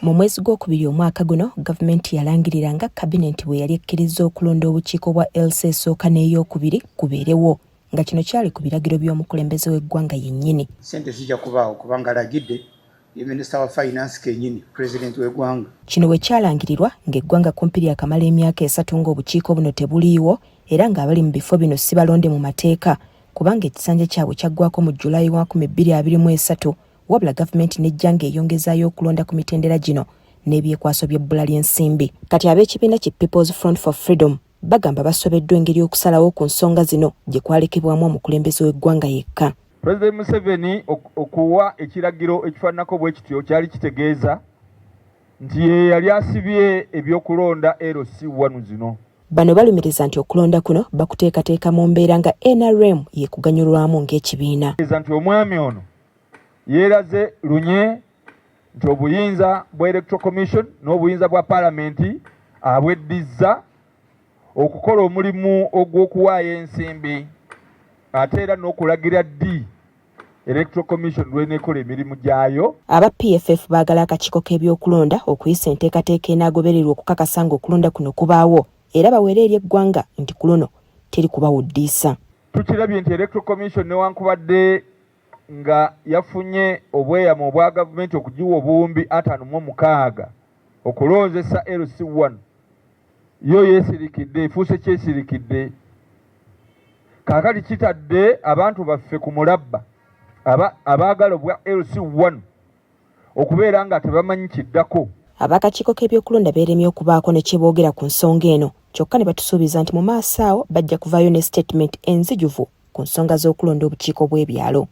Mu mwezi gw'okubiri omwaka guno gavumenti yalangirira nga kabinenti bwe yali ekkiriza okulonda obukiiko bwa LC esooka n'eyokubiri kubeerewo nga kino kyali ku biragiro by'omukulembeze w'eggwanga yennyini. Ssente zijja kubaawo kubanga alagidde ye minisita wa finance kennyini pulezidenti w'eggwanga. Kino bwe kyalangirirwa ng'eggwanga kumpi lyakamala emyaka 3 ng'obukiiko buno tebuliiwo era ng'abali mu bifo bino si balonde mu mateeka kubanga ekisanja kyabwe kyaggwako mu Julayi 2023 wabula gavumenti nejja ng'eyongezaayo okulonda ku mitendera gino n'ebyekwaso by'ebbula ly'ensimbi. Kati ab'ekibiina ki People's Front for Freedom bagamba basobeddwa engeri y'okusalawo ku nsonga zino gye kwalekebwamu omukulembeze w'eggwanga yekka. President Museveni okuwa ekiragiro ekifaananako bwe kityo kyali kitegeeza nti ye yali asibye ebyokulonda LC1 zino. Bano balumiriza nti okulonda kuno bakuteekateeka mu mbeera nga NRM yekuganyulwamu ng'ekibiina. Nti omwami ono yeeraze lunye nti obuyinza bwa Electoral Commission n'obuyinza bwa Parliamenti abweddiza okukola omulimu ogw'okuwaayo ensimbi ate era n'okulagira ddi Electoral Commission lw'eneekola emirimu gyayo. Aba PFF baagala akakiiko k'ebyokulonda okuyisa enteekateeka enaagobererwa okukakasa ng'okulonda kuno kubaawo era baweere eri eggwanga nti ku luno teri kubawuddiisa. Tukirabye nti Electoral Commission newankubadde nga yafunye obweyamo obwa gavumenti okugiwa obuwumbi 56 okulonzesa LC1 yo yeesirikidde efuuse kyesirikidde kaakati kitadde abantu baffe ku mulabba abaagala obwa LC1 okubeera nga tebamanyi kiddako. Ab'akakiiko k'ebyokulonda beeremye okubaako ne kyeboogera ku nsonga eno kyokka ne batusuubiza nti mu maaso awo bajja kuvaayo ne statement enzijuvu ku nsonga z'okulonda obukiiko bw'ebyalo.